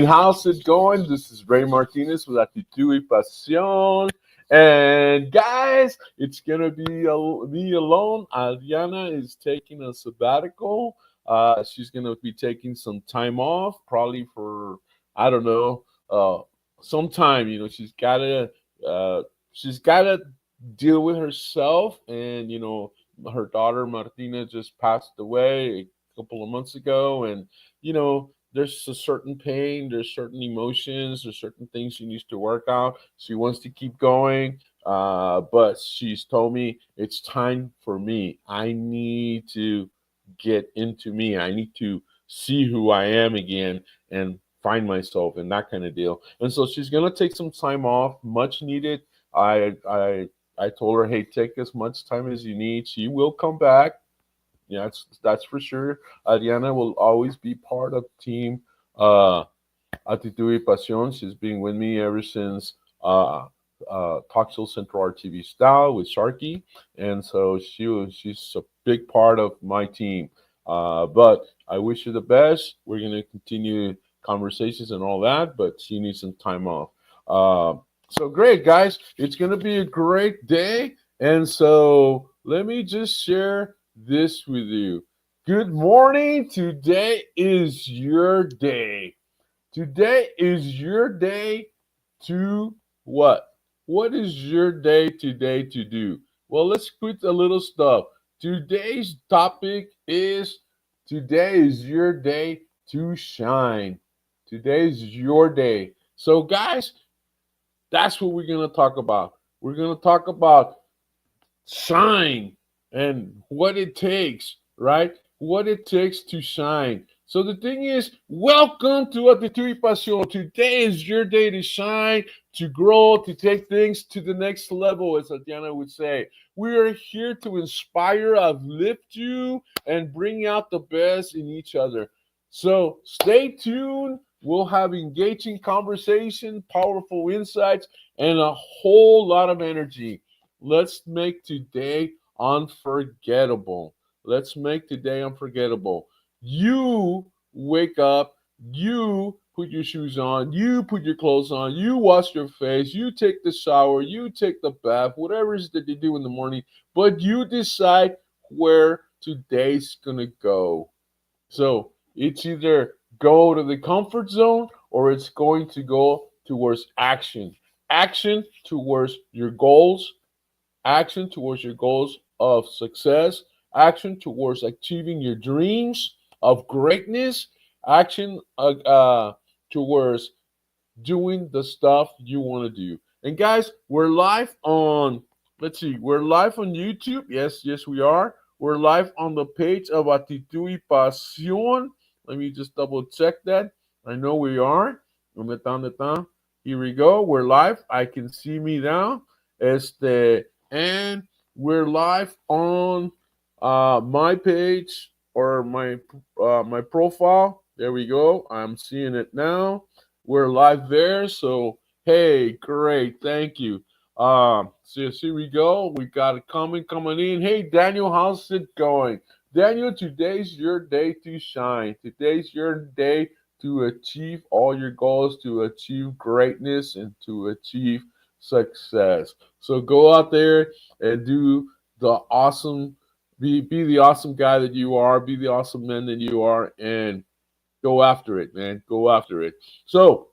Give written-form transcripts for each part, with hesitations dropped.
how's it going? This is Ray Martinez with Actitud y Pasión. And guys, it's going to be me alone. Adriana is taking a sabbatical. She's going to be taking some time off, probably for, I don't know, some time. She's got to deal with herself. And, her daughter Martinez just passed away a couple of months ago. And, there's a certain pain, there's certain emotions, there's certain things she needs to work out. She wants to keep going, but she's told me it's time for me. I need to get into me. I need to see who I am again and find myself and that kind of deal. And so she's gonna take some time off, much needed. I told her, hey, take as much time as you need. She will come back. Yeah, that's for sure. Adriana will always be part of team Actitud y Pasión. She's been with me ever since Talk Show Central RTV style with Sharky, and so she's a big part of my team. But I wish her the best. We're gonna continue conversations and all that, but she needs some time off. So great, guys. It's gonna be a great day, and so let me just share this with you. Good morning. Today is your day. Today is your day to what? What is your day today to do? Well, let's quit a little stuff. Today's topic is today is your day to shine. Today is your day. So, guys, that's what we're going to talk about. We're going to talk about shine and what it takes, right? What it takes to shine. So the thing is, welcome to Actitud y Pasión. Today is your day to shine, to grow, to take things to the next level, as Adriana would say. We are here to inspire, uplift you, and bring out the best in each other. So stay tuned. We'll have engaging conversation, powerful insights, and a whole lot of energy. Let's make today unforgettable. Let's make today unforgettable. You wake up, you put your shoes on, you put your clothes on, you wash your face, you take the shower, you take the bath, whatever it is that you do in the morning, but you decide where today's gonna go. So it's either go to the comfort zone or it's going to go towards action. Action towards your goals, action towards your goals of success, action towards achieving your dreams of greatness, action towards doing the stuff you want to do. And guys, we're live on, we're live on YouTube. Yes, we are. We're live on the page of Actitud y Pasión. Let me just double check that. I know we are. Here we go. We're live. I can see me now. And we're live on my page or my profile. There we go. I'm seeing it now. We're live there. So hey, great, thank you. So here we go. We got a comment coming in. Hey Daniel, how's it going? Daniel, today's your day to shine. Today's your day to achieve all your goals, to achieve greatness, and to achieve success. So go out there and do the awesome, be the awesome guy that you are, be the awesome man that you are, and go after it, man. Go after it. So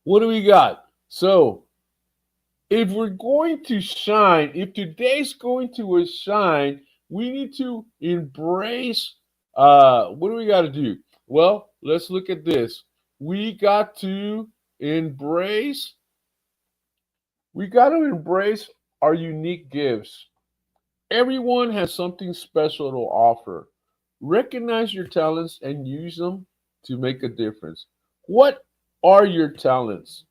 what do we got? So if we're going to shine, if today's going to shine, we need to embrace, what do we got to do? Well, let's look at this. We got to embrace our unique gifts. Everyone has something special to offer. Recognize your talents and use them to make a difference. What are your talents?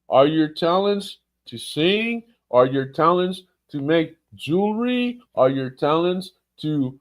Are your talents to sing? Are your talents to make jewelry? Are your talents to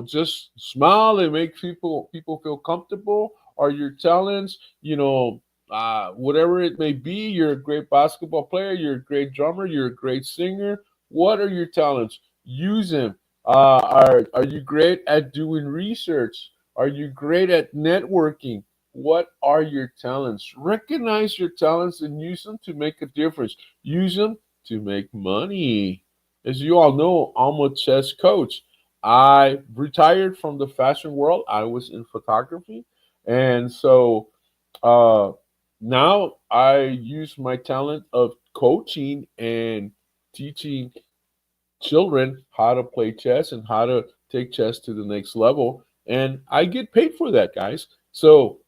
just smile and make people feel comfortable? Are your talents, whatever it may be? You're a great basketball player, you're a great drummer, you're a great singer. What are your talents? Use them. Are you great at doing research? Are you great at networking? What are your talents? Recognize your talents and use them to make a difference. Use them to make money. As you all know, I'm a chess coach. I retired from the fashion world. I was in photography. And so uh, now I use my talent of coaching and teaching children how to play chess and how to take chess to the next level. And I get paid for that, guys. So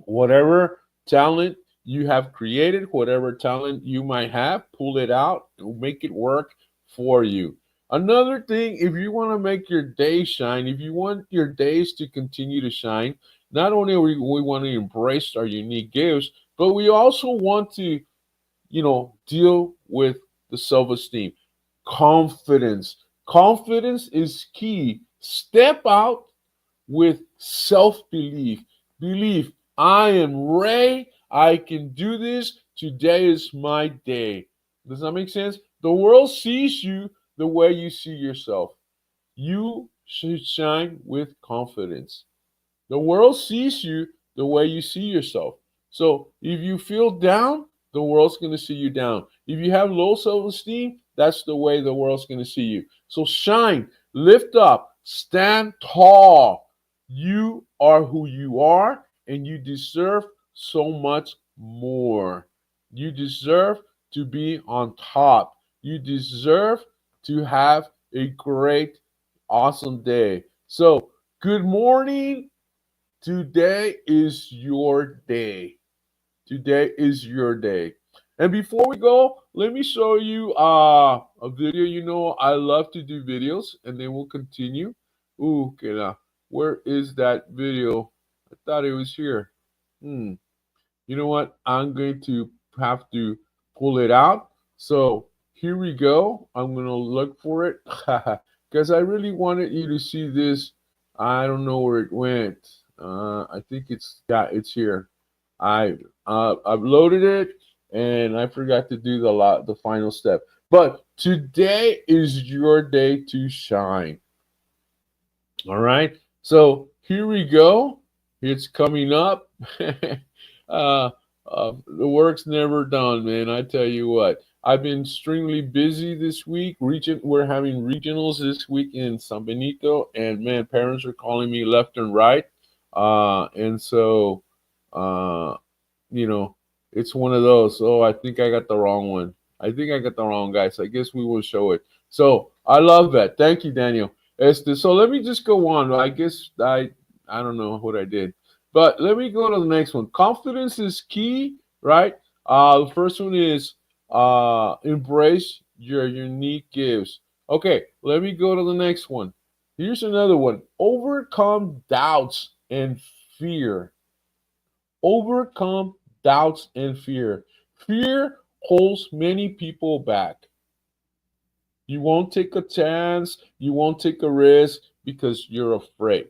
whatever talent you have created, whatever talent you might have, pull it out and make it work for you. Another thing, if you want to make your day shine, if you want your days to continue to shine, not only we want to embrace our unique gifts, but we also want to, deal with the self-esteem, confidence. Confidence is key. Step out with self-belief. Believe, I am Ray. I can do this. Today is my day. Does that make sense? The world sees you the way you see yourself. You should shine with confidence. The world sees you the way you see yourself. So if you feel down, the world's going to see you down. If you have low self esteem, that's the way the world's going to see you. So shine, lift up, stand tall. You are who you are, and you deserve so much more. You deserve to be on top. You deserve to have a great, awesome day. So, good morning. Today is your day. Today is your day. And before we go, let me show you a video. You know, I love to do videos, and then we'll continue. Ooh, okay, now, where is that video? I thought it was here. Hmm. You know what? I'm going to have to pull it out. So here we go. I'm going to look for it because I really wanted you to see this. I don't know where it went. I think it's here. I uploaded it and I forgot to do the final step. But today is your day to shine. All right. So here we go. It's coming up. uh, the work's never done, man. I tell you what. I've been extremely busy this week. We're having regionals this week in San Benito, and man, parents are calling me left and right. And so, uh, you know, it's one of those. Oh, I think I got the wrong one. I think I got the wrong guy. So I guess we will show it. So I love that. Thank you, Daniel. So let me just go on. I guess I don't know what I did, but let me go to the next one. Confidence is key, right? The first one is embrace your unique gifts. Okay, let me go to the next one. Here's another one. Overcome doubts and fear. Overcome doubts and fear. Fear holds many people back. You won't take a chance, you won't take a risk because you're afraid.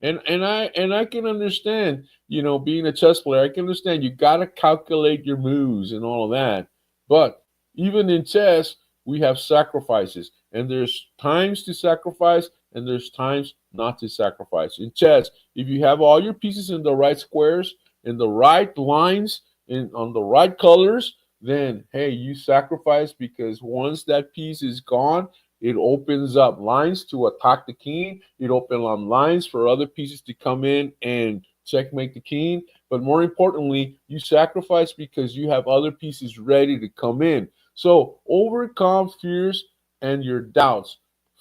And I can understand, being a chess player, I can understand you got to calculate your moves and all of that. But even in chess, we have sacrifices, and there's times to sacrifice, and there's times not to sacrifice. In chess, if you have all your pieces in the right squares, in the right lines, in on the right colors, then hey, you sacrifice because once that piece is gone, it opens up lines to attack the king. It opens up lines for other pieces to come in and checkmate the king. But more importantly, you sacrifice because you have other pieces ready to come in. So overcome fears and your doubts.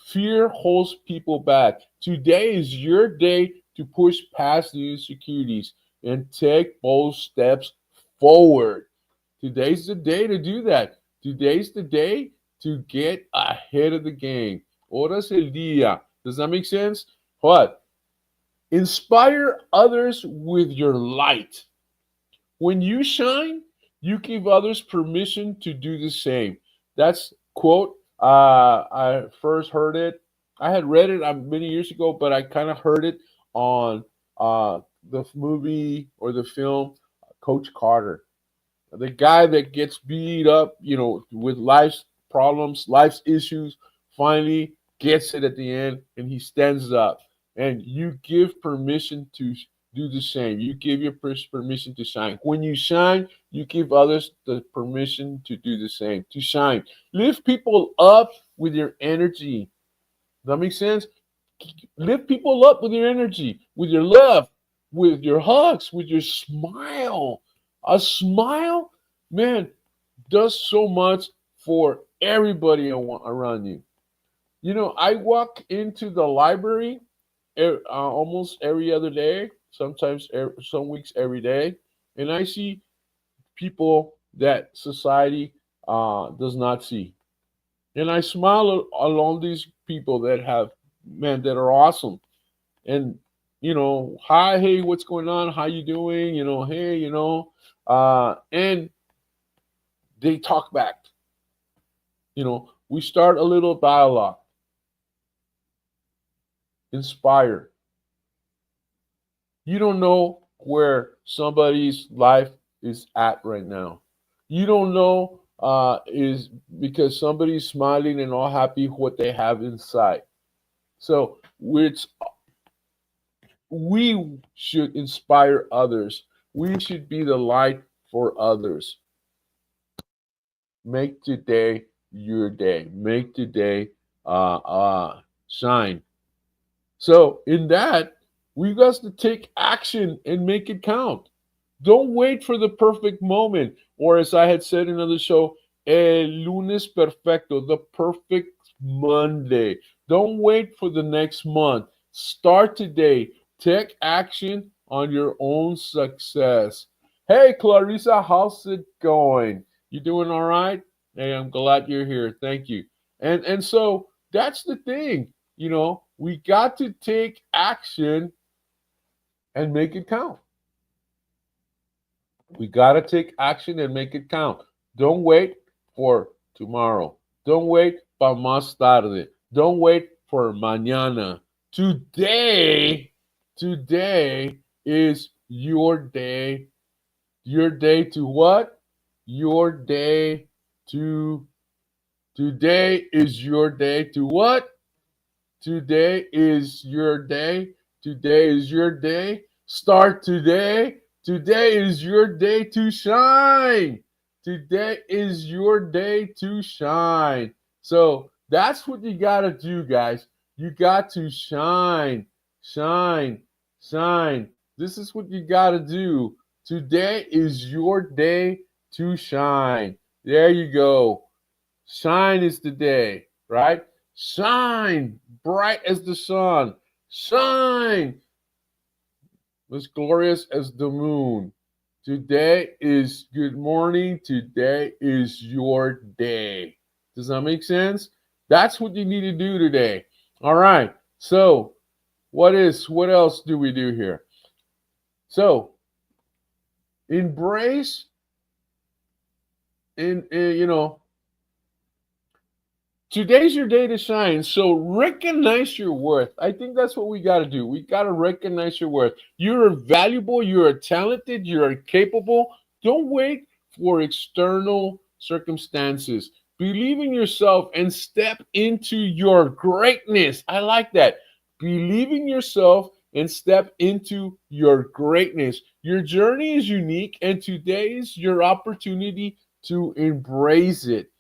Fear holds people back. Today is your day to push past the insecurities and take bold steps forward. Today's the day to do that. Today's the day to get ahead of the game. Horas el día. Does that make sense? What? Inspire others with your light. When you shine, you give others permission to do the same. That's quote. I first heard it. I had read it many years ago, but I kind of heard it on the movie or the film Coach Carter. The guy that gets beat up, with life's problems, life's issues, finally gets it at the end and he stands up. and you give permission to do the same. You give your permission to shine. When you shine, you give others the permission to do the same, to shine. Lift people up with your energy. Does that make sense? Lift people up with your energy, with your love, with your hugs, with your smile. A smile, man, does so much for everybody around you. You know, I walk into the library almost every other day, sometimes some weeks every day, and I see people that society does not see. And I smile along these people that have, man, that are awesome. And, you know, hi, hey, what's going on? How you doing? You know, hey, and they talk back. You know, we start a little dialogue, inspire. You don't know where somebody's life is at right now. You don't know is because somebody's smiling and all happy what they have inside. So we should inspire others. We should be the light for others. Make today your day. Make today shine. So in that, we got to take action and make it count. Don't wait for the perfect moment, or as I had said in another show, el lunes perfecto, the perfect Monday. Don't wait for the next month. Start today. Take action on your own success. Hey, Clarissa, how's it going? You doing all right? Hey, I'm glad you're here. Thank you. And so that's the thing. You know, we got to take action and make it count. We got to take action and make it count. Don't wait for tomorrow. Don't wait para más tarde. Don't wait for mañana. Today is your day. Your day to what? Your day to, today is your day to what? Today is your day. Today is your day. Start today. Today is your day to shine. Today is your day to shine. So that's what you got to do, guys. You got to shine, shine, shine. This is what you got to do. Today is your day to shine. There you go. Shine is the day, right? Shine bright as the sun. Shine as glorious as the moon. Today is good morning. Today is your day. Does that make sense? That's what you need to do today. All right. So, what else do we do here? So, embrace in today's your day to shine. So recognize your worth. I think that's what we got to do. We got to recognize your worth. You're valuable. You're talented. You're capable. Don't wait for external circumstances. Believe in yourself and step into your greatness. I like that. Believe in yourself and step into your greatness. Your journey is unique, and today is your opportunity to embrace it.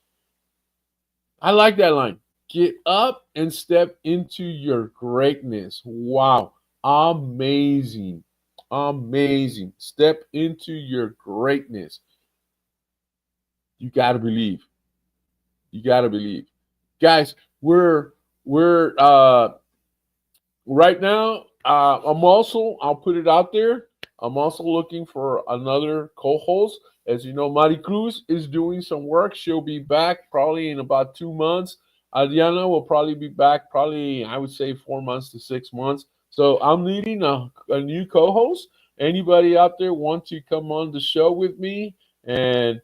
I like that line. Get up and step into your greatness. Wow. Amazing. Amazing. Step into your greatness. You got to believe. You got to believe. Guys, we're right now, I'll put it out there. I'm also looking for another co-host. As you know, Maricruz is doing some work. She'll be back probably in about 2 months. Adriana will probably be back probably, I would say, 4 months to 6 months. So I'm needing a new co-host. Anybody out there want to come on the show with me and,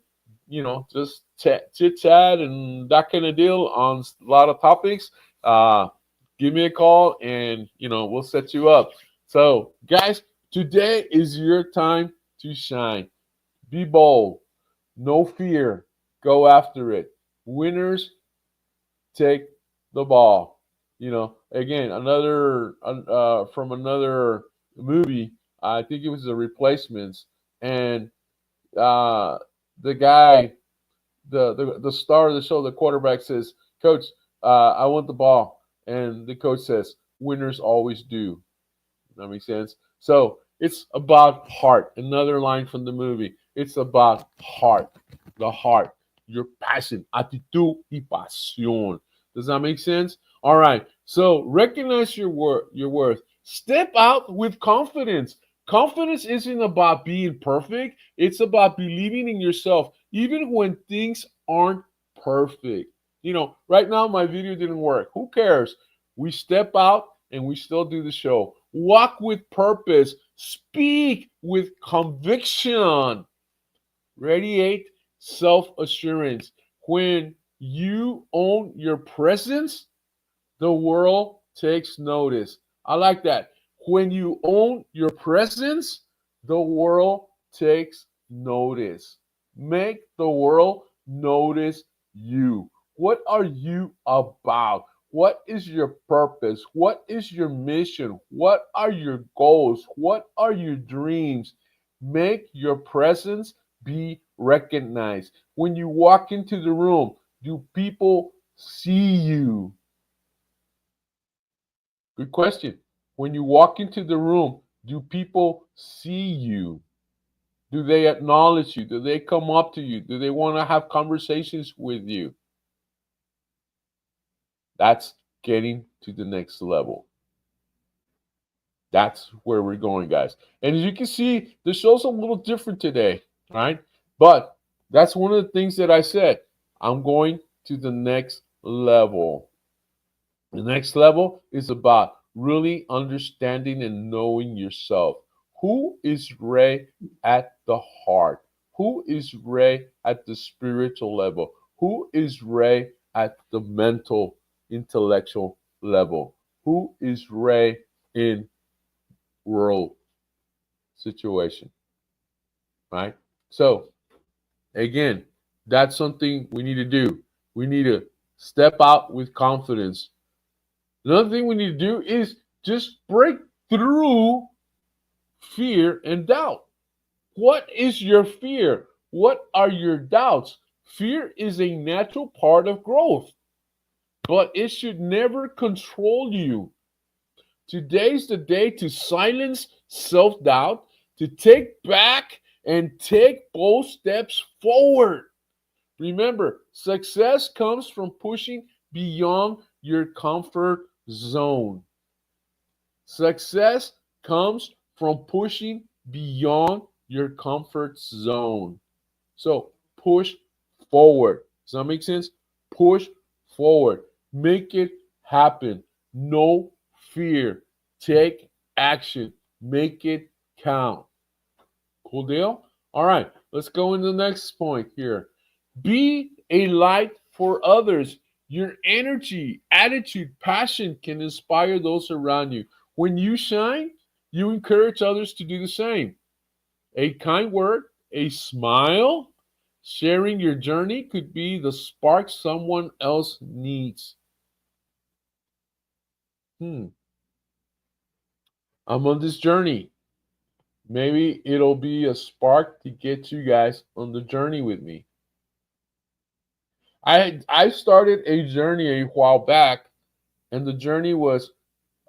just chit-chat and that kind of deal on a lot of topics? Give me a call and, we'll set you up. So, guys, today is your time to shine. Be bold. No fear. Go after it. Winners take the ball. Again, from another movie. I think it was The Replacements, and uh, the guy, the star of the show, the quarterback says, "Coach, I want the ball," and the coach says, "Winners always do." That makes sense. So it's about heart. Another line from the movie. It's about heart. The heart. Your passion. Actitud y pasión. Does that make sense? All right. So recognize your worth. Your worth. Step out with confidence. Confidence isn't about being perfect. It's about believing in yourself, even when things aren't perfect. Right now my video didn't work. Who cares? We step out and we still do the show. Walk with purpose. Speak with conviction. Radiate self assurance. When you own your presence, the world takes notice. I like that. When you own your presence, the world takes notice. Make the world notice you. What are you about? What is your purpose? What is your mission? What are your goals? What are your dreams? Make your presence be recognized. When you walk into the room, do people see you? Good question. When you walk into the room, do people see you? Do they acknowledge you? Do they come up to you? Do they want to have conversations with you? That's getting to the next level. That's where we're going, guys. And as you can see, the show's a little different today, right? But that's one of the things that I said. I'm going to the next level. The next level is about really understanding and knowing yourself. Who is Ray at the heart? Who is Ray at the spiritual level? Who is Ray at the mental, intellectual level? Who is Ray in world situation? Right? So, again, that's something we need to do. We need to step out with confidence. Another thing we need to do is just break through fear and doubt. What is your fear? What are your doubts? Fear is a natural part of growth, but it should never control you. Today's the day to silence self doubt, to take back and take bold steps forward. Remember, success comes from pushing beyond your comfort zone. Success comes from pushing beyond your comfort zone. So push forward. Does that make sense? Push forward. Make it happen. No fear. Take action. Make it count. Cool deal? All right, let's go into the next point here. Be a light for others. Your energy, attitude, passion can inspire those around you. When you shine, you encourage others to do the same. A kind word, a smile, sharing your journey could be the spark someone else needs. I'm on this journey. Maybe it'll be a spark to get you guys on the journey with me. I started a journey a while back, and the journey was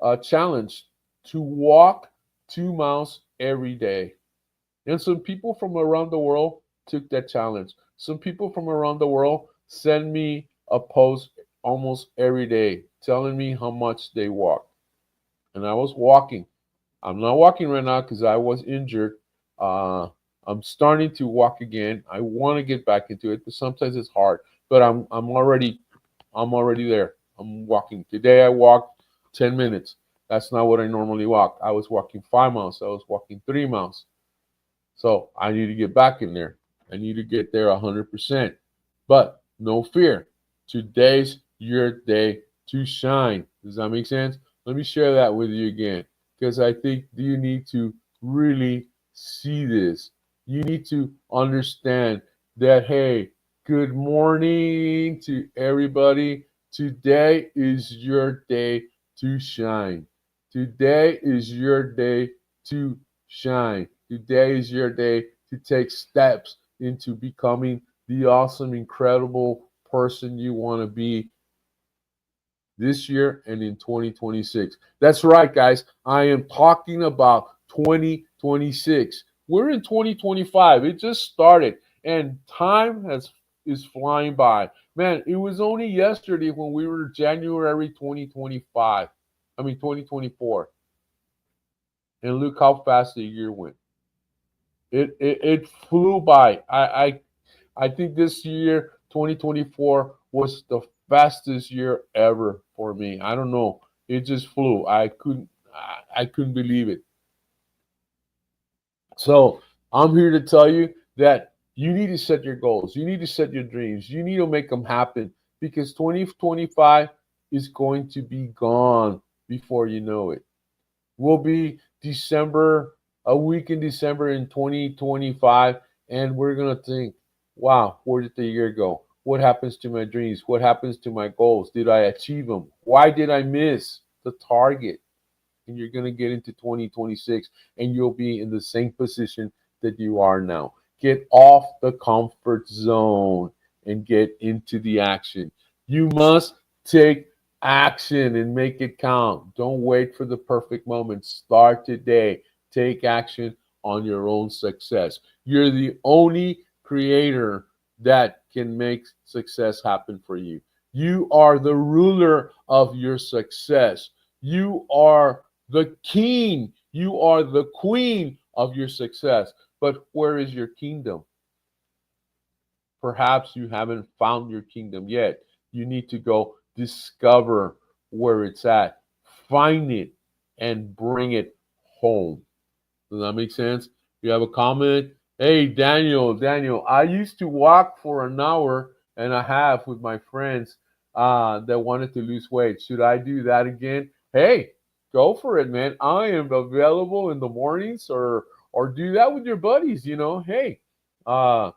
a challenge to walk 2 miles every day. And some people from around the world took that challenge. Some people from around the world send me a post almost every day telling me how much they walk. And I was walking. I'm not walking right now because I was injured. I'm starting to walk again. I want to get back into it, but sometimes it's hard. But I'm already there. I'm walking. Today I walked 10 minutes. That's not what I normally walk. I was walking 5 miles. I was walking 3 miles. So I need to get back in there. I need to get there 100%. But no fear. Today's your day to shine. Does that make sense? Let me share that with you again, because I think you need to really see this. You need to understand that, hey, good morning to everybody. Today is your day to shine. Today is your day to shine. Today is your day to take steps into becoming the awesome, incredible person you want to be this year and in 2026. That's right, guys. I am talking about 2026. We're in 2025. It just started, and time is flying by. Man, it was only yesterday when we were January 2025. I mean 2024. And look how fast the year went. It flew by. I think this year, 2024, was the fastest year ever for me. I don't know. It just flew. I couldn't believe it. So I'm here to tell you that you need to set your goals. You need to set your dreams. You need to make them happen because 2025 is going to be gone before you know it. Will be December, a week in December in 2025, and we're going to think, wow, where did the year go? What happens to my dreams? What happens to my goals? Did I achieve them? Why did I miss the target? And you're going to get into 2026 and you'll be in the same position that you are now. Get off the comfort zone and get into the action. You must take action and make it count. Don't wait for the perfect moment. Start today. Take action on your own success. You're the only creator that can make success happen for you. You are the ruler of your success. You are the king. You are the queen of your success. But where is your kingdom? Perhaps you haven't found your kingdom yet. You need to go discover where it's at, find it, and bring it home. Does that make sense? You have a comment? Hey, Daniel, I used to walk for an hour and a half with my friends that wanted to lose weight. Should I do that again? Hey, go for it, man. I am available in the mornings or do that with your buddies, you know. Hey, uh,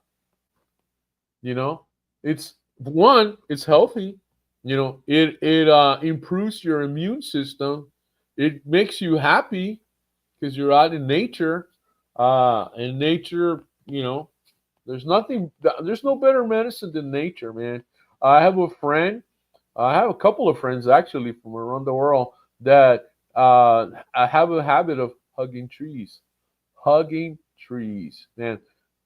you know, it's one, it's healthy. You know, it improves your immune system. It makes you happy because you're out in nature. And nature, you know, there's no better medicine than nature, man. I have a friend, I have a couple of friends actually from around the world that have a habit of hugging trees. Hugging trees, man.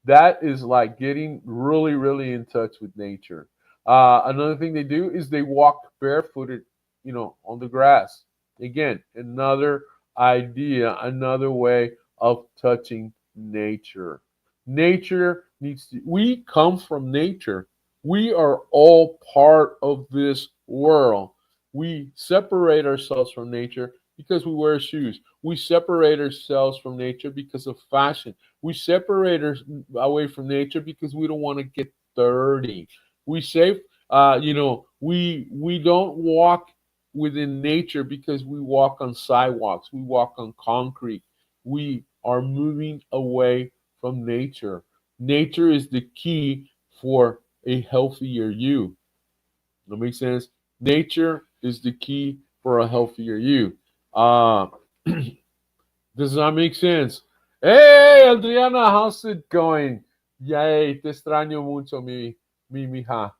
That is like getting really, really in touch with nature. Another thing they do is they walk barefooted, you know, on the grass. Again, another idea, another way of touching nature. Nature needs to, we come from nature. We are all part of this world. We separate ourselves from nature because we wear shoes. We separate ourselves from nature because of fashion. We separate away from nature because we don't want to get dirty. We say, we don't walk within nature because we walk on sidewalks. We walk on concrete. We are moving away from nature. Nature is the key for a healthier you. That makes sense. Nature is the key for a healthier you. Uh, does that make sense? Hey, Adriana, how's it going? Yay, te extraño mucho, mi mija.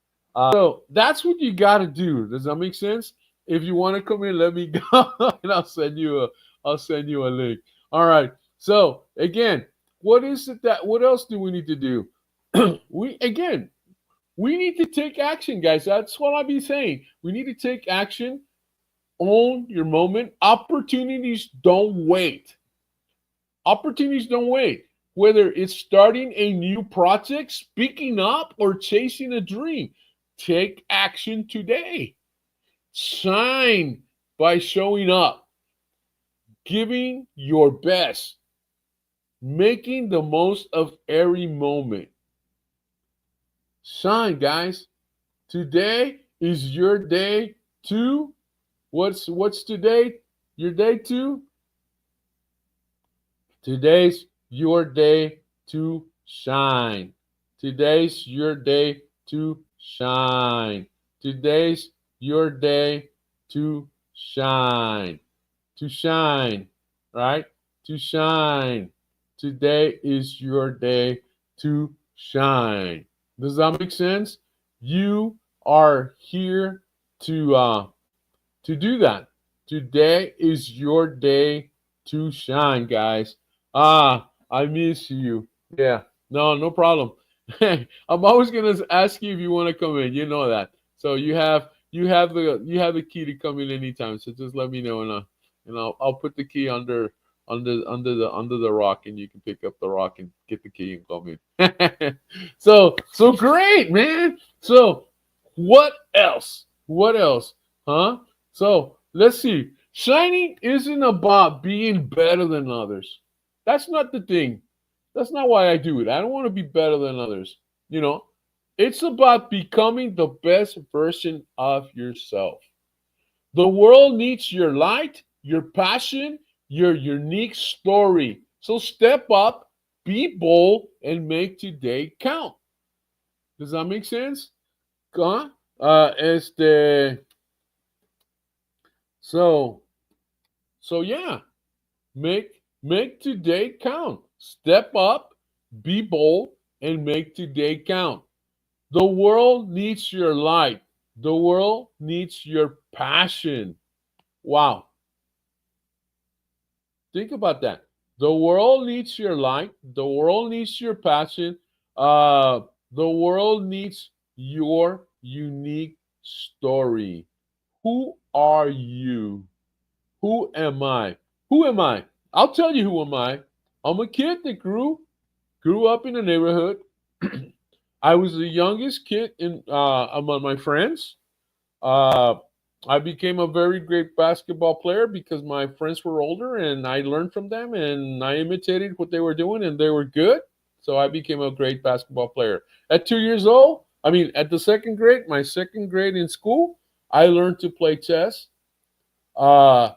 So that's what you got to do. Does that make sense? If you want to come in, let me go, and I'll send you a link. All right. So again, what is it that? What else do we need to do? We need to take action, guys. That's what I'll be saying. We need to take action. Own your moment. Opportunities don't wait. Opportunities don't wait. Whether it's starting a new project, speaking up, or chasing a dream, take action today. Shine by showing up, giving your best, making the most of every moment. Shine, guys. Today is your day to what's today? Your day to? Today's your day to shine. Today's your day to shine. Today's your day to shine. To shine, right? To shine. Today is your day to shine. Does that make sense? You are here to do that. Today is your day to shine, guys. I miss you. Yeah, no problem. I'm always gonna ask you if you want to come in. You know that. So you have the key to come in anytime. So just let me know, and I'll put the key under the rock, and you can pick up the rock and get the key and come in. So great, man. So what else? What else? Huh? So let's see. Shining isn't about being better than others. That's not the thing. That's not why I do it. I don't want to be better than others. You know, it's about becoming the best version of yourself. The world needs your light, your passion, your unique story. So step up, be bold, and make today count. Does that make sense? Huh? So yeah, make today count. Step up, be bold, and make today count. The world needs your light. The world needs your passion. Wow. Think about that. The world needs your light. The world needs your passion. Uh, the world needs your unique story. Who are you? Who am I? Who am I? I'll tell you who am I. I'm a kid that grew up in a neighborhood. I was the youngest kid among my friends. Uh, I became a very great basketball player because my friends were older and I learned from them and I imitated what they were doing and they were good. So I became a great basketball player. At 2 years old, at the second grade, my second grade in school, I learned to play chess. Uh,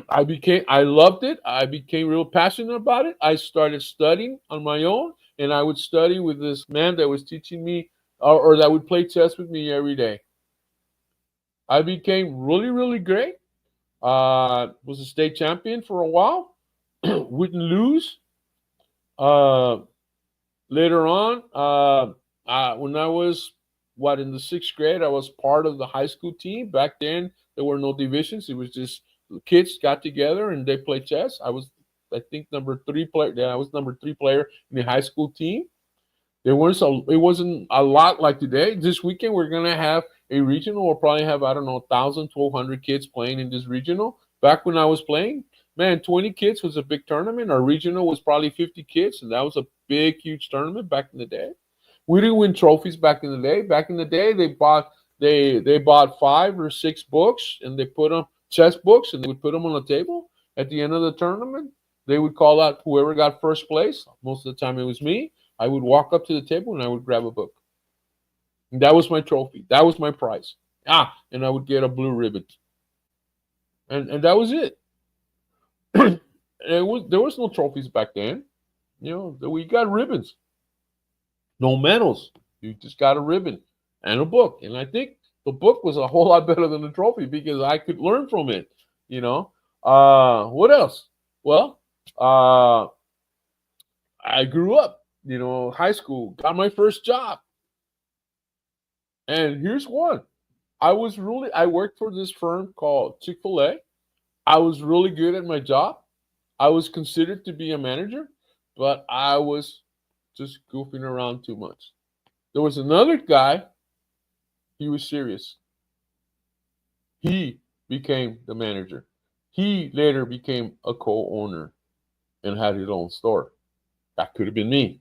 I loved it. I became real passionate about it. I started studying on my own, and I would study with this man that was teaching me, or that would play chess with me every day. I became really, really great. Was a state champion for a while. Wouldn't lose. Uh, Later on, when I was in the sixth grade, I was part of the high school team. Back then, there were no divisions. It was just kids got together and they played chess. I think, number three player. Yeah, I was number three player in the high school team. It wasn't a lot like today. This weekend, we're gonna have a regional. We'll probably have, I don't know, 1,000, 1,200 kids playing in this regional. Back when I was playing, man, 20 kids was a big tournament. Our regional was probably 50 kids, and that was a big, huge tournament back in the day. We didn't win trophies back in the day. Back in the day, they bought 5 or 6 books and they put them chess books and they would put them on the table. At the end of the tournament, they would call out whoever got first place. Most of the time, it was me. I would walk up to the table and I would grab a book. And that was my trophy. That was my prize. And I would get a blue ribbon. And that was it. There was no trophies back then. We got ribbons. No medals. You just got a ribbon and a book. And I think the book was a whole lot better than the trophy because I could learn from it. What else? Well, I grew up, high school, got my first job. And here's one. I worked for this firm called Chick-fil-A. I was really good at my job. I was considered to be a manager, but I was just goofing around too much. There was another guy, he was serious. He became the manager. He later became a co-owner and had his own store. That could have been me.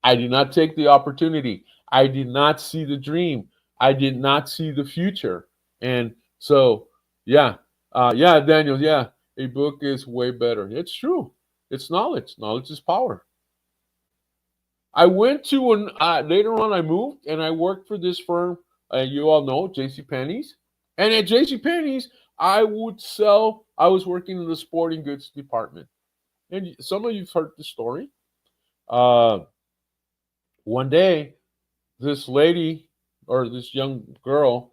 I did not take the opportunity. I did not see the dream. I did not see the future. And so, yeah, Daniel, yeah, a book is way better. It's true. It's knowledge. Knowledge is power. I went to later on. I moved and I worked for this firm. You all know J.C. Penney's, and at J.C. Penney's, I would sell. I was working in the sporting goods department, and some of you've heard the story. One day, this lady or this young girl,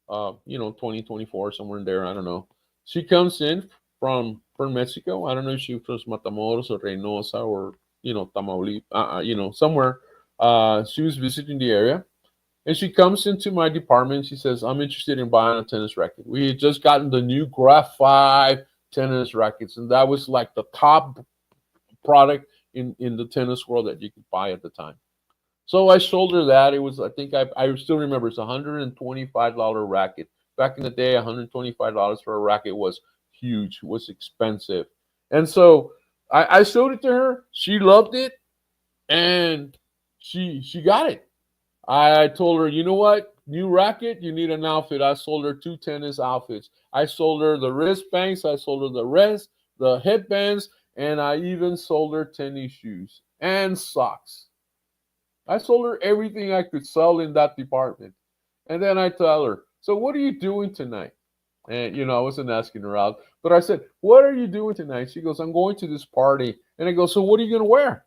2024, somewhere in there. I don't know. She comes in from Mexico. I don't know if she was Matamoros or Reynosa or Tamaulipas, somewhere. She was visiting the area, and she comes into my department. She says, "I'm interested in buying a tennis racket." We had just gotten the new Graph 5 tennis rackets, and that was like the top product in the tennis world that you could buy at the time. So I sold her that. It was, I think, I still remember, it's a $125 racket. Back in the day, $125 for a racket was huge, was expensive. And so I sold it to her. She loved it, and she got it. I told her, you know what? New racket, you need an outfit. I sold her 2 tennis outfits. I sold her the wristbands. I sold her the headbands, and I even sold her tennis shoes and socks. I sold her everything I could sell in that department. And then I tell her, so what are you doing tonight? And, I wasn't asking her out, but I said, what are you doing tonight? She goes, I'm going to this party. And I go, so what are you going to wear?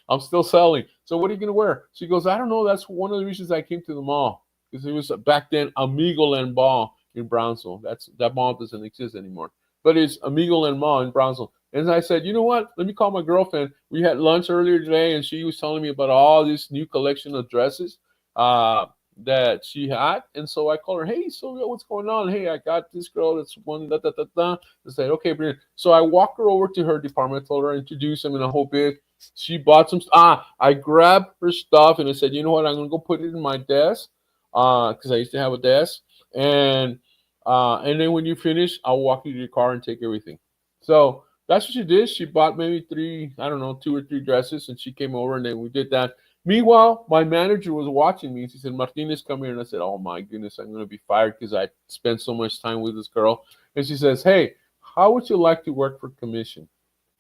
I'm still selling. So what are you going to wear? She goes, I don't know. That's one of the reasons I came to the mall. Because it was back then Amigo and Mall in Brownsville. That mall doesn't exist anymore. But it's Amigo and Mall in Brownsville. And I said, you know what? Let me call my girlfriend. We had lunch earlier today, and she was telling me about all this new collection of dresses that she had. And so I called her, hey, Sylvia, what's going on? Hey, I got this girl that's one, da, da, da, da. I said, okay, brilliant. So I walked her over to her department, told her, introduce him in a whole bit. She bought some, I grabbed her stuff, and I said, you know what? I'm going to go put it in my desk because I used to have a desk. And then when you finish, I'll walk you to your car and take everything. So that's what she did. She bought maybe 2 or 3 dresses, and she came over, and then we did that. Meanwhile, my manager was watching me. She said, Martinez, come here. And I said, oh, my goodness, I'm going to be fired because I spent so much time with this girl. And she says, hey, how would you like to work for commission?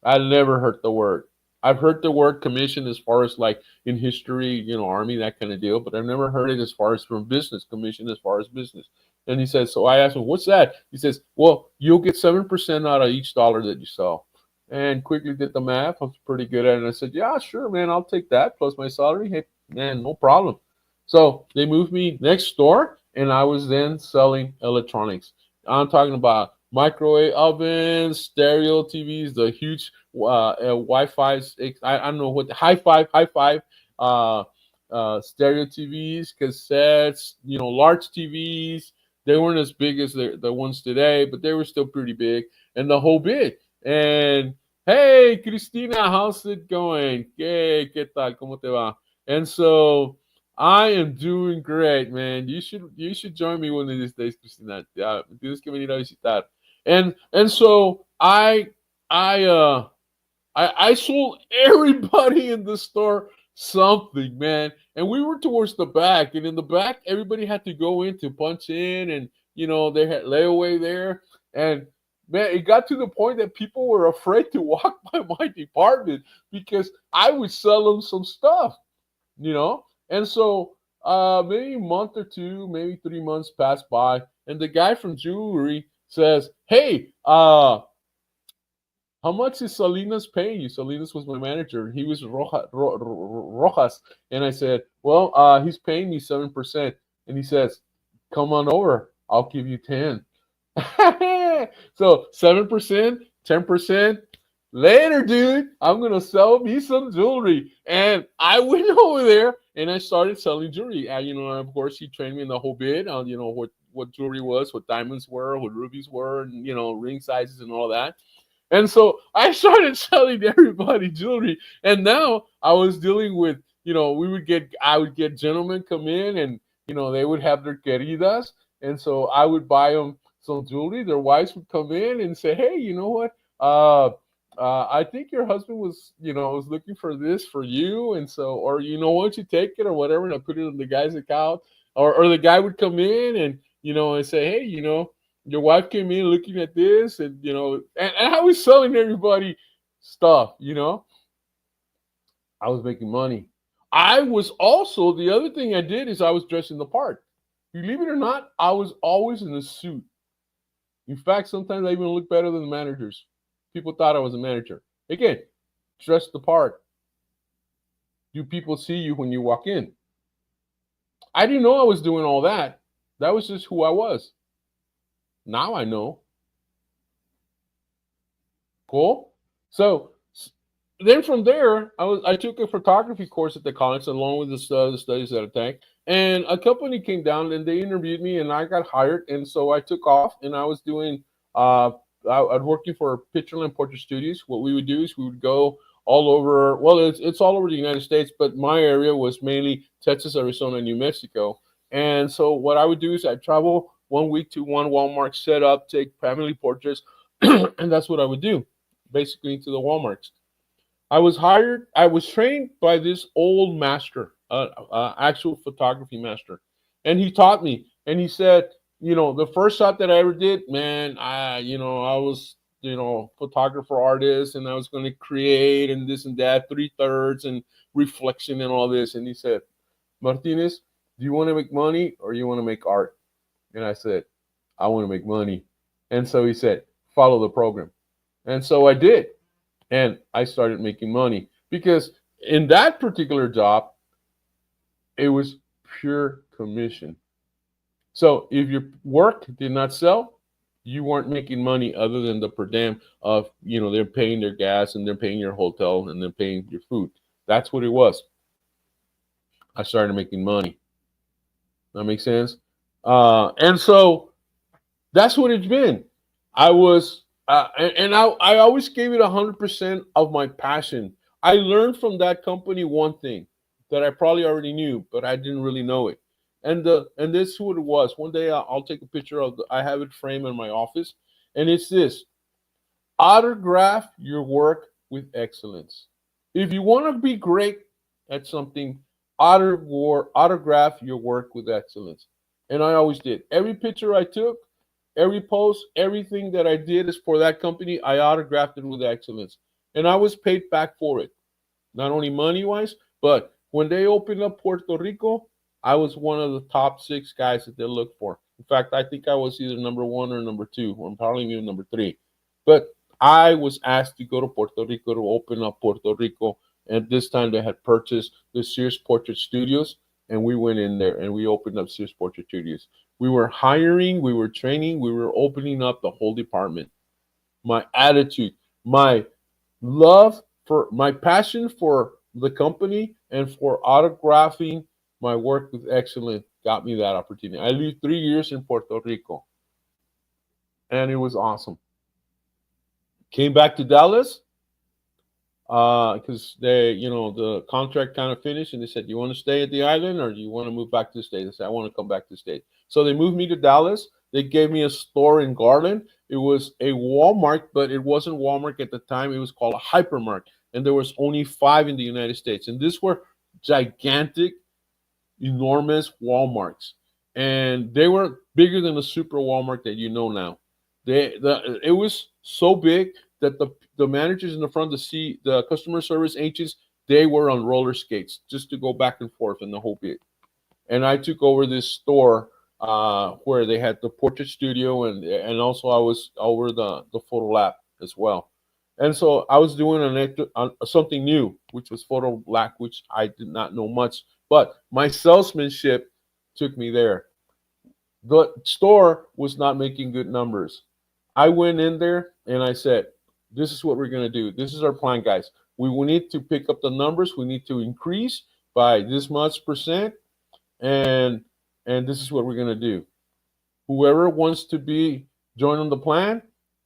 I never heard the word. I've heard the word commission as far as like in history, army, that kind of deal, but I've never heard it as far as from business, commission as far as business. And he says, so I asked him, what's that? He says, well, you'll get 7% out of each dollar that you sell. And quickly did the math. I was pretty good at it. And I said, yeah, sure, man, I'll take that plus my salary. Hey, man, no problem. So they moved me next door, and I was then selling electronics. I'm talking about microwave ovens, stereo TVs, the huge Wi-Fi. I don't know what high five stereo TVs, cassettes, large TVs. They weren't as big as the ones today, but they were still pretty big, and the whole bit. And hey, Cristina, how's it going? ¿Qué tal? ¿Cómo te va? And so I am doing great, man. You should join me one of these days, Cristina. Tienes que venir a visitar. And so I sold everybody in the store something, man. And we were towards the back, and in the back, everybody had to go in to punch in, and they had layaway there. And man, it got to the point that people were afraid to walk by my department because I would sell them some stuff, And so maybe a month or two, maybe 3 months passed by, and the guy from jewelry says, hey, how much is Salinas paying you? Salinas was my manager. He was Rojas. And I said, well, he's paying me 7%. And he says, come on over. I'll give you 10. So 7%, 10%. Later, dude, I'm going to sell me some jewelry. And I went over there and I started selling jewelry. Of course, he trained me in the whole bit on, what jewelry was, what diamonds were, what rubies were, and, ring sizes and all that. And so I started selling everybody jewelry. And now I was dealing with, I would get gentlemen come in, and, they would have their queridas. And so I would buy them some jewelry. Their wives would come in and say, hey, you know what? I think your husband was looking for this for you. And so, or, why don't you take it or whatever. And I put it in the guy's account, or the guy would come in and, and say, hey, your wife came in looking at this, and and I was selling everybody stuff. I was making money. I was also, the other thing I did is I was dressing the part. Believe it or not, I was always in a suit. In fact, sometimes I even looked better than the managers. People thought I was a manager. Again, dress the part. Do people see you when you walk in? I didn't know I was doing all that. That was just who I was. Now I know. Cool. So then from there, I took a photography course at the college along with the studies that I take. And a company came down and they interviewed me, and I got hired. And so I took off, and I was doing. I was working for Pictureland Portrait Studios. What we would do is we would go all over. Well, it's all over the United States, but my area was mainly Texas, Arizona, and New Mexico. And so what I would do is I travel 1 week to one Walmart, set up, take family portraits, and that's what I would do, basically to the Walmarts. I was hired. I was trained by this old master, actual photography master, and he taught me. And he said, the first shot that I ever did, man, I was, photographer artist, and I was going to create and this and that, 3/3 and reflection and all this. And he said, Martinez, do you want to make money or you want to make art? And I said, I want to make money. And so he said, follow the program. And so I did. And I started making money because in that particular job, it was pure commission. So if your work did not sell, you weren't making money other than the per diem of, they're paying their gas and they're paying your hotel and they're paying your food. That's what it was. I started making money. That makes sense? And so that's what it's been. I was, I always gave it 100% of my passion. I learned from that company one thing that I probably already knew, but I didn't really know it. And this is what it was. One day I'll take a picture of. I have it framed in my office, and it's this: autograph your work with excellence. If you want to be great at something, autograph your work with excellence. And I always did. Every picture I took, every post, everything that I did is for that company. I autographed it with excellence. And I was paid back for it. Not only money wise, but when they opened up Puerto Rico, I was one of the top 6 guys that they looked for. In fact, I think I was either number 1 or number 2, or probably even number 3. But I was asked to go to Puerto Rico to open up Puerto Rico. And this time they had purchased the Sears Portrait Studios, and we went in there and we opened up Sears Portrait Studios. We were hiring, we were training, we were opening up the whole department. My attitude, my love for, my passion for the company and for autographing my work with excellence got me that opportunity. I lived 3 years in Puerto Rico, and it was awesome. Came back to Dallas because the contract kind of finished, and they said, "You want to stay at the island or do you want to move back to the state?" I said, "I want to come back to the state." So they moved me to Dallas. They gave me a store in Garland. It was a Walmart, but it wasn't Walmart at the time. It was called a hypermart, and there was only 5 in the United States, and these were gigantic, enormous Walmarts, and they were bigger than the super Walmart that you know now. It was so big that the managers in the front, the customer service agents, they were on roller skates just to go back and forth in the whole bit. And I took over this store where they had the portrait studio, and also I was over the photo lab as well. And so I was doing something new, which was photo lab, which I did not know much, but my salesmanship took me there. The store was not making good numbers. I went in there and I said, "This is what we're going to do. This is our plan, guys. We will need to pick up the numbers. We need to increase by this much percent, and this is what we're going to do. Whoever wants to be join on the plan,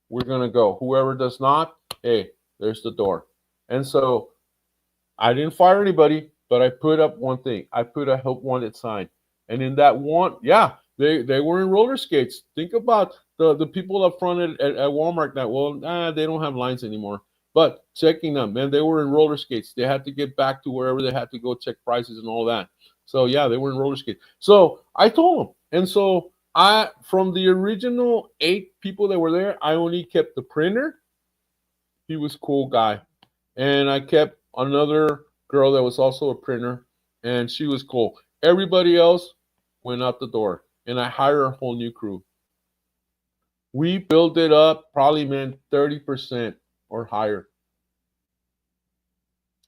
we're going to go. Whoever does not, hey, there's the door." And so I didn't fire anybody, but I put up one thing. I put a help wanted sign. And in that one, yeah, they were in roller skates. Think about the people up front at Walmart now. Well, they don't have lines anymore. But checking them, man, they were in roller skates. They had to get back to wherever they had to go check prices and all that. So yeah, they were in roller skates. So I told them. And so from the original 8 people that were there, I only kept the printer. He was a cool guy. And I kept another girl that was also a printer, and she was cool. Everybody else went out the door, and I hired a whole new crew. We built it up, probably meant 30% or higher,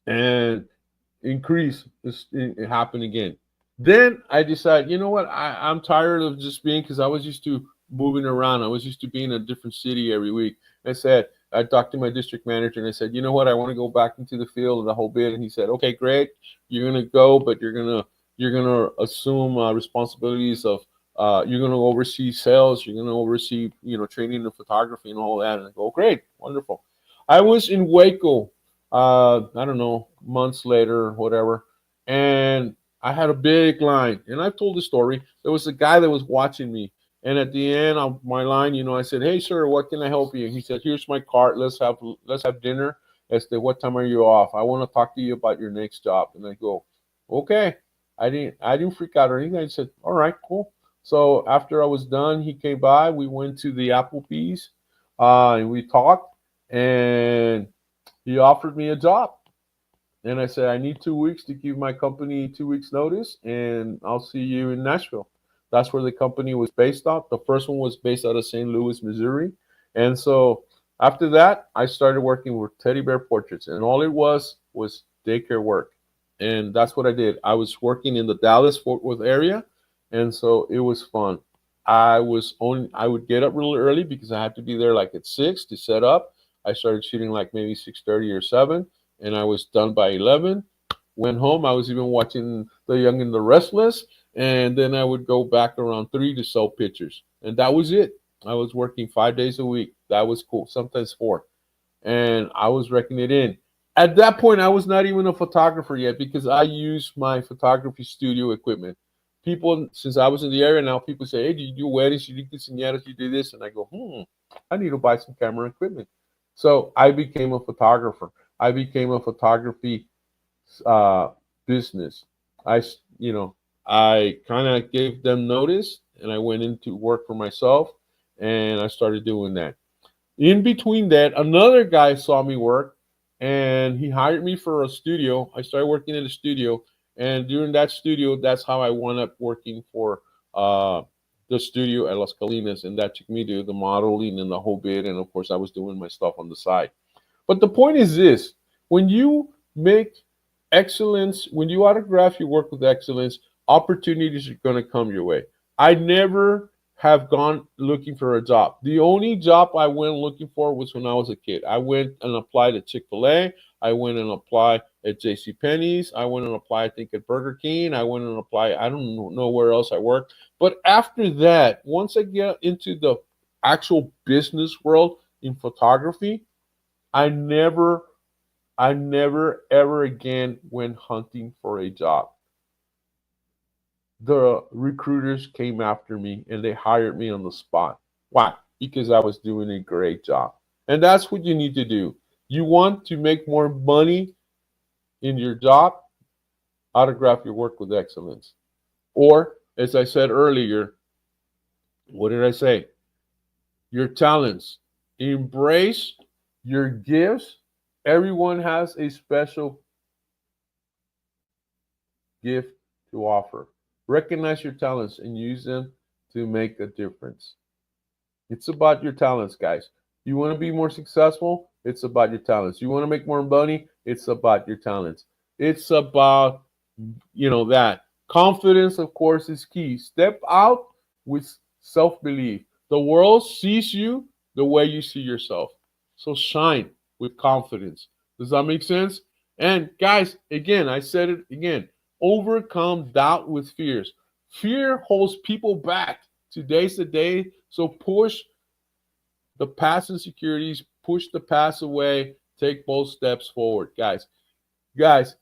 and increase. It happened again. Then I decided, you know what? I'm tired of just being, because I was used to moving around. I was used to being in a different city every week. I said, I talked to my district manager and I said, you know what? I want to go back into the field and the whole bit. And he said, okay, great. You're gonna go, but you're gonna assume responsibilities of you're gonna oversee sales. You're gonna oversee training and photography and all that. And I go, great, wonderful. I was in Waco. I don't know, months later, whatever, and I had a big line, and I've told the story. There was a guy that was watching me, and at the end of my line, I said, "Hey, sir, what can I help you?" And he said, "Here's my card. Let's have dinner. As to what time are you off? I want to talk to you about your next job." And I go, "Okay." I didn't freak out or anything. I said, "All right, cool." So after I was done, he came by. We went to the Applebee's, and we talked, and he offered me a job. And I said, I need 2 weeks to give my company 2 weeks notice, and I'll see you in Nashville. That's where the company was based out. The first one was based out of St. Louis, Missouri. And so after that, I started working with teddy bear portraits, and all it was daycare work. And that's what I did. I was working in the Dallas Fort Worth area, and so it was fun. I would get up really early because I had to be there like at 6 to set up. I started shooting like maybe 6:30 or 7, and I was done by 11. Went home. I was even watching The Young and the Restless, and then I would go back around 3 to sell pictures, and that was it. I was working 5 days a week. That was cool. Sometimes 4, and I was wrecking it in. At that point, I was not even a photographer yet because I used my photography studio equipment. People, since I was in the area now, people say, "Hey, do you do weddings? You do quinceañeras? You do this?" And I go, I need to buy some camera equipment. So I became a photographer. I became a photography uh, business. I, I kind of gave them notice, and I went into work for myself, and I started doing that. In between that, another guy saw me work, and he hired me for a studio. I started working in a studio, and during that studio, that's how I wound up working for uh, the studio at Las Colinas, and that took me to the modeling and the whole bit. And of course, I was doing my stuff on the side. But the point is this: when you make excellence, when you autograph your work with excellence, opportunities are going to come your way. I never have gone looking for a job. The only job I went looking for was when I was a kid. I went and applied at Chick-fil-A. I went and applied at J.C. Penney's. I went and applied, I think, at Burger King. I went and applied, I don't know where else I worked. But after that, once I get into the actual business world in photography, I never I never ever again went hunting for a job. The recruiters came after me and they hired me on the spot. Why? Because I was doing a great job. And that's what you need to do. You want to make more money in your job, autograph your work with excellence. Or, as I said earlier, what did I say? Your talents. Embrace your gifts. Everyone has a special gift to offer. Recognize your talents and use them to make a difference. It's about your talents, guys. You want to be more successful? It's about your talents. You want to make more money? It's about your talents. It's about, that. Confidence, of course, is key. Step out with self belief. The world sees you the way you see yourself. So shine with confidence. Does that make sense? And guys, again, I said it again, overcome doubt with fears. Fear holds people back. Today's the day. So push the past insecurities, push the past away, take bold steps forward, guys. Guys,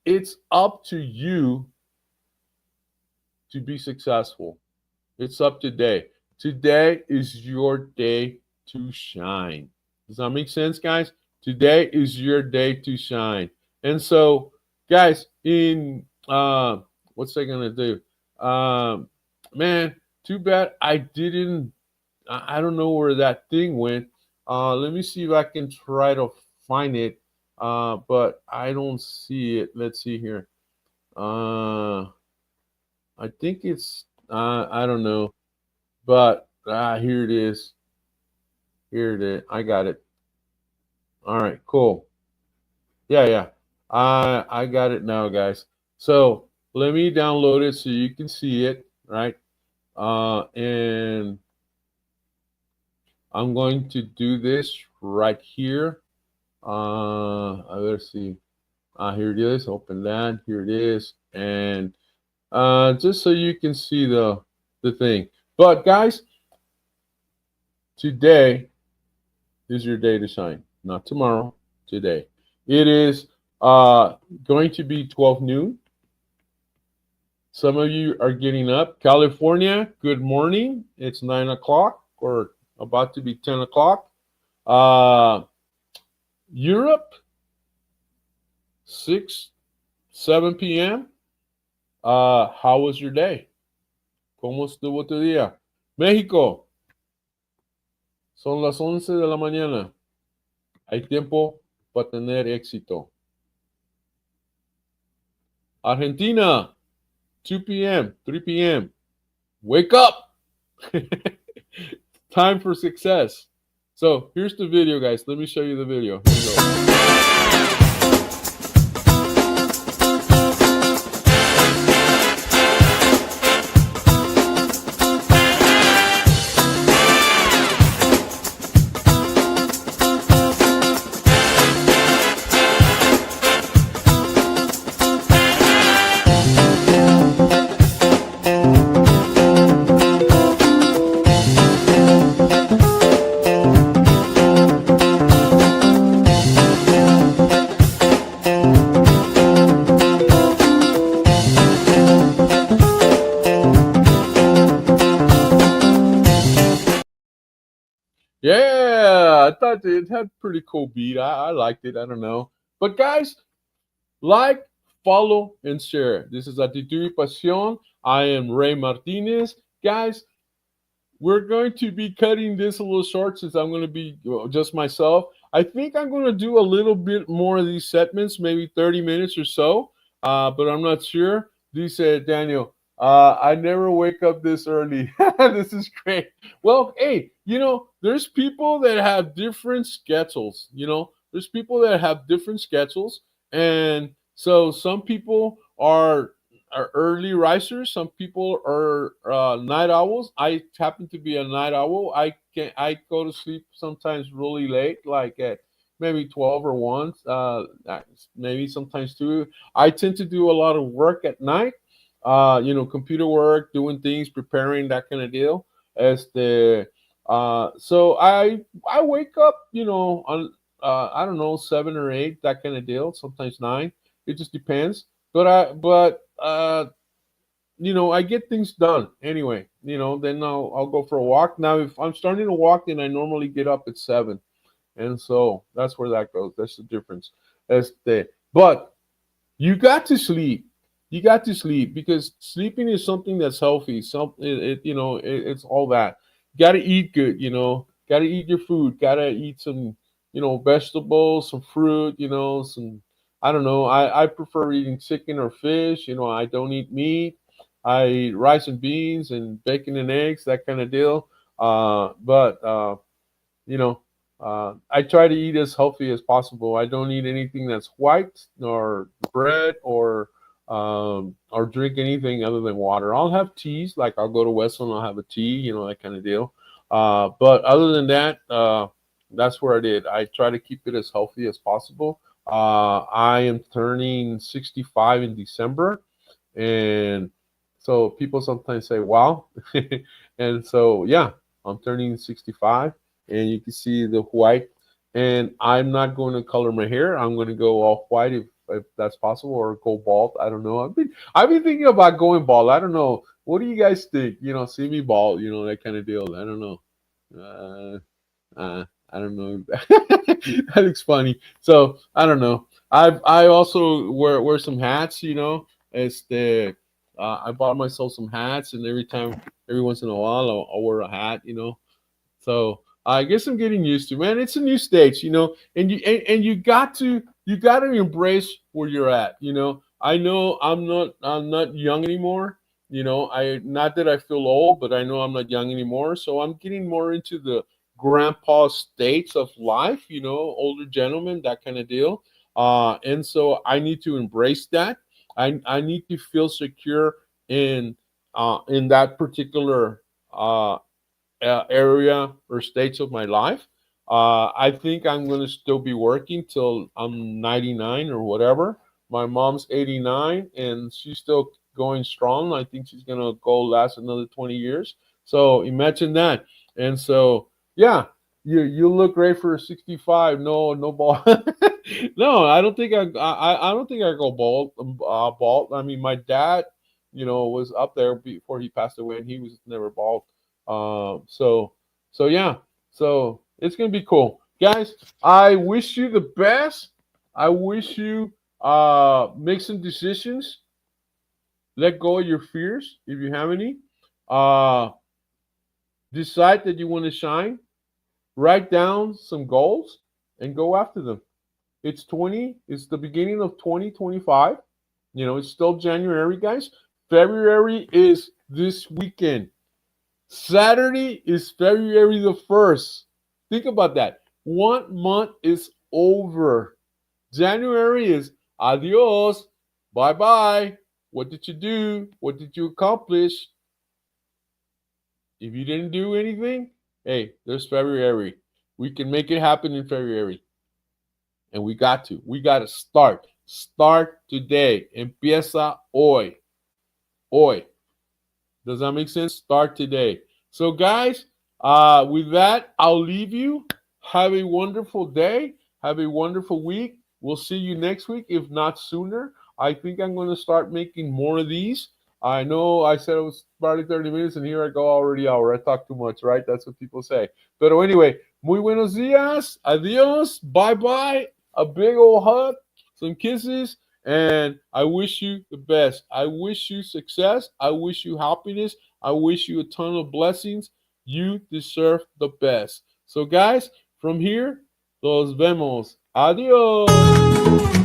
it's up to you to be successful. It's up today. Today is your day to shine. Does that make sense, guys? Today is your day to shine. And so, guys, in what's I gonna do? Man, too bad I didn't. I don't know where that thing went. Let me see if I can try to find it. But I don't see it. Let's see here. I think it's I don't know, but here it is. Here it is. I got it. All right, cool. Yeah, yeah. I got it now, guys. So Let me download it so you can see it, right? And I'm going to do this right here. Let's see. Here it is. Open that. Here it is. And just so you can see the thing. But guys, today is your day to shine. Not tomorrow. Today. It is going to be 12 noon. Some of you are getting up. California, good morning. It's 9 o'clock or about to be 10 o'clock. Europe, 6, 7 p.m. How was your day? ¿Cómo estuvo tu día? México, son las 11 de la mañana. Hay tiempo para tener éxito. Argentina, 2 p.m., 3 p.m. Wake up! Time for success. So here's the video, guys. Let me show you the video. Here we go. Yeah, I thought it had pretty cool beat. I liked it. I don't know. But guys, like, follow, and share. This is Actitud y Pasión. I am Ray Martinez. Guys, we're going to be cutting this a little short since I'm going to be just myself. I think I'm going to do a little bit more of these segments, maybe 30 minutes or so, but I'm not sure. Dice Daniel, I never wake up this early. This is great. Well, hey, there's people that have different schedules. There's people that have different schedules. And so some people are early risers. Some people are night owls. I happen to be a night owl. I go to sleep sometimes really late, like at maybe 12 or 1, maybe sometimes 2. I tend to do a lot of work at night, computer work, doing things, preparing, that kind of deal. So I wake up, on I don't know, 7 or 8, that kind of deal. Sometimes 9. It just depends. But I get things done anyway. Then I'll go for a walk. Now, if I'm starting to walk, then I normally get up at 7, and so that's where that goes. That's the difference. But you got to sleep. You got to sleep because sleeping is something that's healthy. It's all that. Got to eat good. Got to eat your food. Got to eat some, vegetables, some fruit. Some. I don't know. I prefer eating chicken or fish. I don't eat meat. I eat rice and beans and bacon and eggs, that kind of deal. I try to eat as healthy as possible. I don't eat anything that's white, nor bread, or drink anything other than water. I'll have teas, like I'll go to Westland, I'll have a tea, that kind of deal. But other than that, that's where I did. I try to keep it as healthy as possible. I am turning 65 in December, and so people sometimes say, "Wow," and so yeah, I'm turning 65, and you can see the white. And I'm not going to color my hair. I'm going to go all white if that's possible, or go bald. I don't know. I've been thinking about going bald. I don't know. What do you guys think? See me bald. That kind of deal. I don't know. I don't know. That looks funny. So I don't know. I also wear some hats. I bought myself some hats, and every once in a while, I'll wear a hat. So I guess I'm getting used to. Man, it's a new stage. And you got to embrace where you're at. I know I'm not young anymore. Not that I feel old, but I know I'm not young anymore. So I'm getting more into the grandpa states of life, older gentleman, that kind of deal. And so I need to embrace that. I need to feel secure in that particular area or states of my life. I think I'm going to still be working till I'm 99 or whatever. My mom's 89 and she's still going strong. I think she's going to go last another 20 years. So imagine that. And so, yeah, you look great for 65. No ball. No, I don't think I don't think I go bald. Bald. I mean, my dad, was up there before he passed away, and he was never bald. So yeah, so it's gonna be cool, guys. I wish you the best. I wish you make some decisions. Let go of your fears if you have any. Uh, decide that you want to shine. Write down some goals and go after them. It's the beginning of 2025. It's still January, guys. February is this weekend. Saturday is February the 1st. Think about that. 1 month is over. January is adios, bye bye. What did you do? What did you accomplish? If you didn't do anything, hey, there's February. We can make it happen in February. And we got to. We got to start. Start today. Empieza hoy. Hoy. Does that make sense? Start today. So, guys, with that, I'll leave you. Have a wonderful day. Have a wonderful week. We'll see you next week, if not sooner. I think I'm going to start making more of these. I know I said it was probably 30 minutes, and here I go already hour. I talk too much, right? That's what people say. But anyway, muy buenos días. Adios. Bye-bye. A big old hug. Some kisses. And I wish you the best. I wish you success. I wish you happiness. I wish you a ton of blessings. You deserve the best. So, guys, from here, nos vemos. Adios.